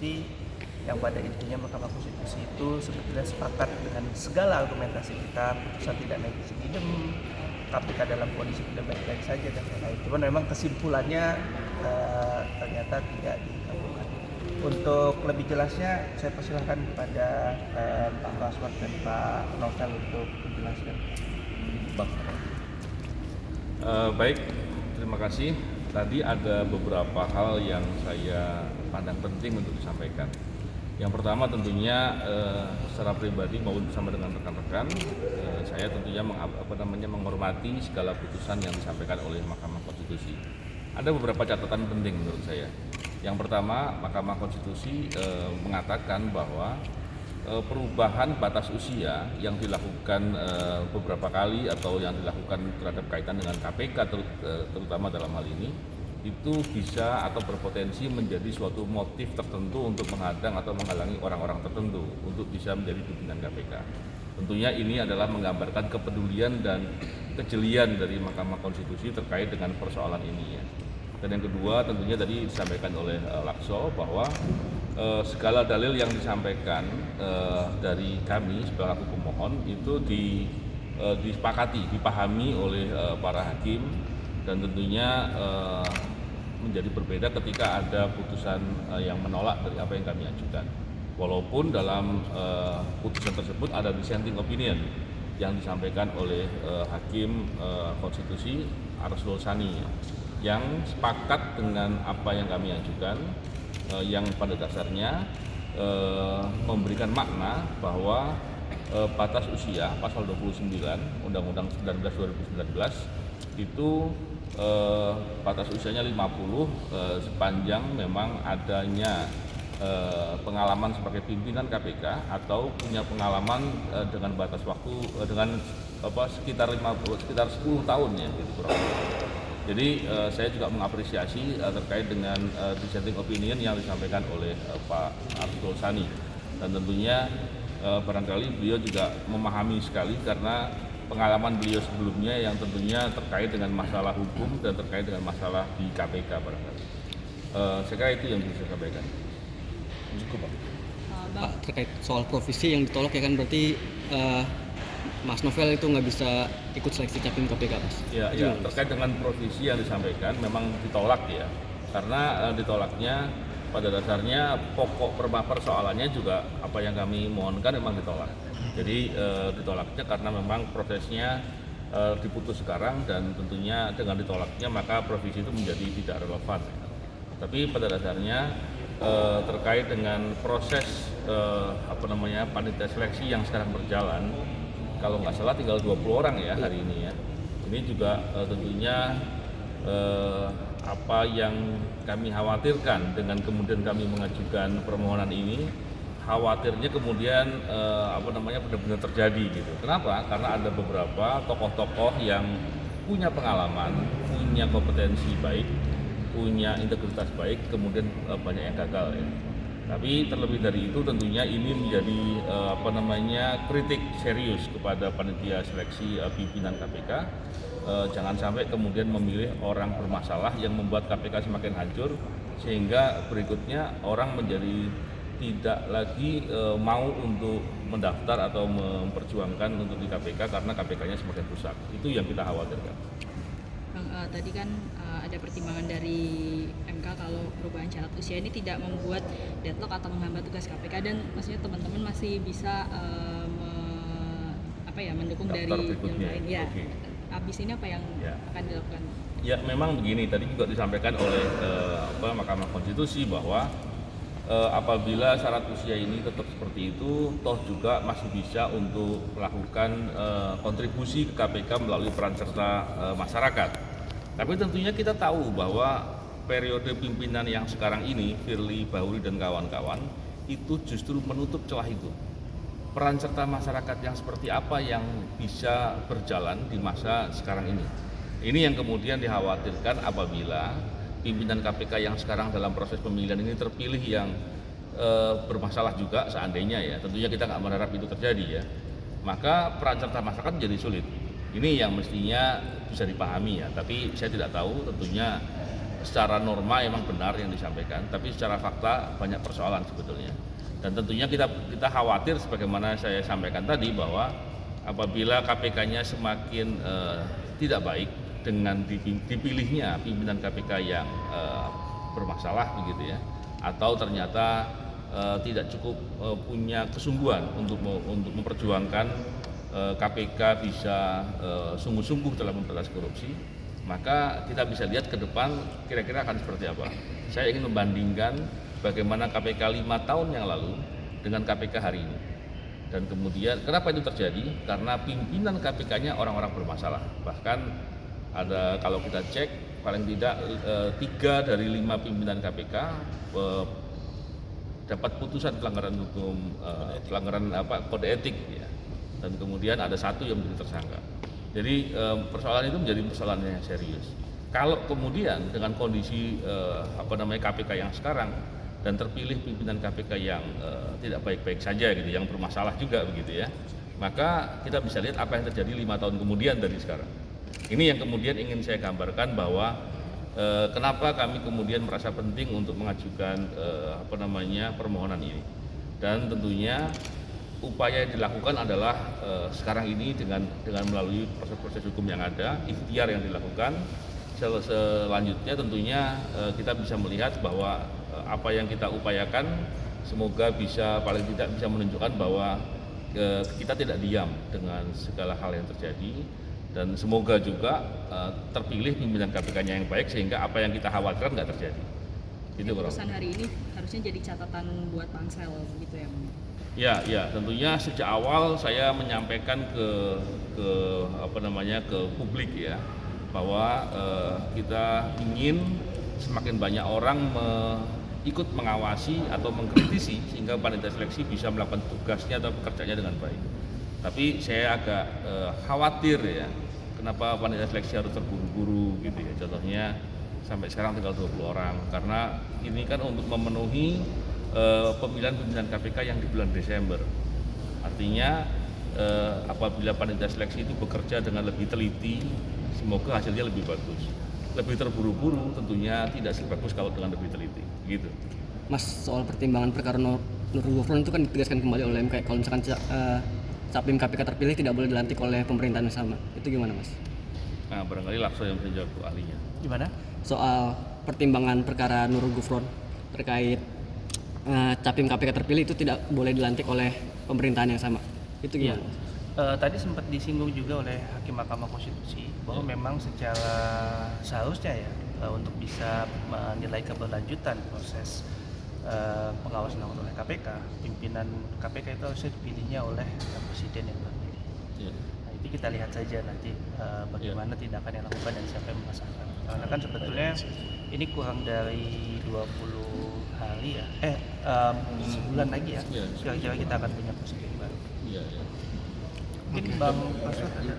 Konstitusi, yang pada intinya Mahkamah Konstitusi itu sebetulnya sepakat dengan segala argumentasi kita, putusan tidak naik idem, KPK dalam kondisi tidak baik-baik saja dan lain-lain. Cuman memang kesimpulannya ternyata tidak dikabulkan. Untuk lebih jelasnya saya persilahkan kepada Pak Baswar dan Pak Novel untuk menjelaskan. Bang. Baik, terima kasih. Tadi ada beberapa hal yang saya pandang penting untuk disampaikan. Yang pertama tentunya secara pribadi maupun bersama dengan rekan-rekan, saya tentunya menghormati segala putusan yang disampaikan oleh Mahkamah Konstitusi. Ada beberapa catatan penting menurut saya. Yang pertama, Mahkamah Konstitusi mengatakan bahwa perubahan batas usia yang dilakukan beberapa kali atau yang dilakukan terhadap kaitan dengan KPK terutama dalam hal ini itu bisa atau berpotensi menjadi suatu motif tertentu untuk menghadang atau menghalangi orang-orang tertentu untuk bisa menjadi pimpinan KPK. Tentunya ini adalah menggambarkan kepedulian dan kejelian dari Mahkamah Konstitusi terkait dengan persoalan ini ya. Dan yang kedua tentunya tadi disampaikan oleh Lakso bahwa segala dalil yang disampaikan dari kami sebagai pemohon itu disepakati, dipahami oleh para hakim dan tentunya menjadi berbeda ketika ada putusan yang menolak dari apa yang kami ajukan. Walaupun dalam putusan tersebut ada dissenting opinion yang disampaikan oleh Hakim Konstitusi Arsul Sani yang sepakat dengan apa yang kami ajukan, yang pada dasarnya memberikan makna bahwa batas usia pasal 29 Undang-Undang 19 2019 itu batas usianya 50 sepanjang memang adanya pengalaman sebagai pimpinan KPK atau punya pengalaman dengan batas waktu dengan sekitar 10 tahun ya gitu kurang lebih. Jadi saya juga mengapresiasi terkait dengan dissenting opinion yang disampaikan oleh Pak Arsul Sani dan tentunya barangkali beliau juga memahami sekali karena pengalaman beliau sebelumnya yang tentunya terkait dengan masalah hukum dan terkait dengan masalah di KPK barangkali. Saya kira itu yang bisa saya sampaikan. Cukup Pak, terkait soal provisi yang ditolak ya kan berarti Mas Novel itu nggak bisa ikut seleksi capim KPK, Mas? Ya, terkait dengan provisi yang disampaikan memang ditolak ya, karena ditolaknya pada dasarnya pokok persoalannya juga apa yang kami mohonkan memang ditolak. Jadi ditolaknya karena memang prosesnya diputus sekarang dan tentunya dengan ditolaknya maka provisi itu menjadi tidak relevan. Tapi pada dasarnya terkait dengan proses panitia seleksi yang sekarang berjalan. Kalau nggak salah tinggal 20 orang ya hari ini ya. Ini juga tentunya apa yang kami khawatirkan dengan kemudian kami mengajukan permohonan ini, khawatirnya kemudian benar-benar terjadi gitu. Kenapa? Karena ada beberapa tokoh-tokoh yang punya pengalaman, punya kompetensi baik, punya integritas baik, kemudian banyak yang gagal ya. Tapi terlebih dari itu tentunya ini menjadi kritik serius kepada panitia seleksi pimpinan KPK. Jangan sampai kemudian memilih orang bermasalah yang membuat KPK semakin hancur sehingga berikutnya orang menjadi tidak lagi mau untuk mendaftar atau memperjuangkan untuk di KPK karena KPK-nya semakin rusak. Itu yang kita khawatirkan. Bang, tadi kan ada pertimbangan dari MK kalau perubahan syarat usia ini tidak membuat deadlock atau menghambat tugas KPK dan maksudnya teman-teman masih bisa mendukung daftar dari yang lain ya. Okay. Abis ini apa yang akan dilakukan? Ya memang begini, tadi juga disampaikan oleh Mahkamah Konstitusi bahwa apabila syarat usia ini tetap seperti itu, toh juga masih bisa untuk melakukan kontribusi ke KPK melalui peran serta masyarakat. Tapi tentunya kita tahu bahwa periode pimpinan yang sekarang ini, Firly Bahuri dan kawan-kawan, itu justru menutup celah itu. Peran serta masyarakat yang seperti apa yang bisa berjalan di masa sekarang ini. Ini yang kemudian dikhawatirkan apabila pimpinan KPK yang sekarang dalam proses pemilihan ini terpilih yang bermasalah juga seandainya ya, tentunya kita nggak berharap itu terjadi ya, maka peran serta masyarakat menjadi sulit. Ini yang mestinya bisa dipahami ya, tapi saya tidak tahu tentunya secara norma emang benar yang disampaikan, tapi secara fakta banyak persoalan sebetulnya. Dan tentunya kita khawatir sebagaimana saya sampaikan tadi bahwa apabila KPK-nya semakin tidak baik dengan dipilihnya pimpinan KPK yang bermasalah begitu ya, atau ternyata tidak cukup punya kesungguhan untuk memperjuangkan KPK bisa sungguh-sungguh dalam memberantas korupsi, maka kita bisa lihat ke depan kira-kira akan seperti apa. Saya ingin membandingkan bagaimana KPK 5 tahun yang lalu dengan KPK hari ini. Dan kemudian kenapa itu terjadi? Karena pimpinan KPK-nya orang-orang bermasalah. Bahkan ada, kalau kita cek, paling tidak 3 dari 5 pimpinan KPK dapat putusan pelanggaran hukum, pelanggaran kode etik ya. Dan kemudian ada 1 yang menjadi tersangka. Jadi persoalan itu menjadi persoalan yang serius. Kalau kemudian dengan kondisi KPK yang sekarang dan terpilih pimpinan KPK yang tidak baik-baik saja gitu, yang bermasalah juga begitu ya, maka kita bisa lihat apa yang terjadi 5 tahun kemudian dari sekarang. Ini yang kemudian ingin saya gambarkan bahwa kenapa kami kemudian merasa penting untuk mengajukan permohonan ini. Dan tentunya upaya yang dilakukan adalah sekarang ini dengan melalui proses-proses hukum yang ada, ikhtiar yang dilakukan. Selanjutnya tentunya kita bisa melihat bahwa apa yang kita upayakan semoga bisa paling tidak bisa menunjukkan bahwa kita tidak diam dengan segala hal yang terjadi, dan semoga juga terpilih pimpinan KPK-nya yang baik sehingga apa yang kita khawatirkan nggak terjadi. Itu keputusan hari ini harusnya jadi catatan buat Pansel gitu ya. Ya, tentunya sejak awal saya menyampaikan ke publik ya, bahwa kita ingin semakin banyak orang ikut mengawasi atau mengkritisi sehingga panitia seleksi bisa melakukan tugasnya atau pekerjaannya dengan baik. Tapi saya agak khawatir ya, kenapa panitia seleksi harus terburu-buru gitu ya. Contohnya sampai sekarang tinggal 20 orang, karena ini kan untuk memenuhi pemilihan pimpinan KPK yang di bulan Desember. Artinya apabila panitia seleksi itu bekerja dengan lebih teliti, semoga hasilnya lebih bagus. Lebih terburu-buru tentunya tidak sebagus kalau dengan lebih teliti, gitu. Mas, soal pertimbangan perkara Nurul Gufron itu kan ditegaskan kembali oleh MK, kalau misalkan Capim KPK terpilih tidak boleh dilantik oleh pemerintahan yang sama. Itu gimana, Mas? Nah, barangkali Lakso yang bisa jawab ahlinya. Gimana? Soal pertimbangan perkara Nurul Gufron terkait Capim KPK terpilih itu tidak boleh dilantik oleh pemerintahan yang sama. Itu gimana? Tadi sempat disinggung juga oleh Hakim Mahkamah Konstitusi bahwa memang secara seharusnya ya untuk bisa menilai keberlanjutan proses pengawasan oleh KPK, pimpinan KPK itu harusnya dipilihnya oleh Presiden yang terpilih. Nah, itu kita lihat saja nanti bagaimana tindakan yang dilakukan dan siapa yang memasangkan. Karena kan sebetulnya ini kurang dari 20 hari ya, sebulan lagi ya, kira-kira kita akan punya presiden baru. Mungkin Bang Pastor ada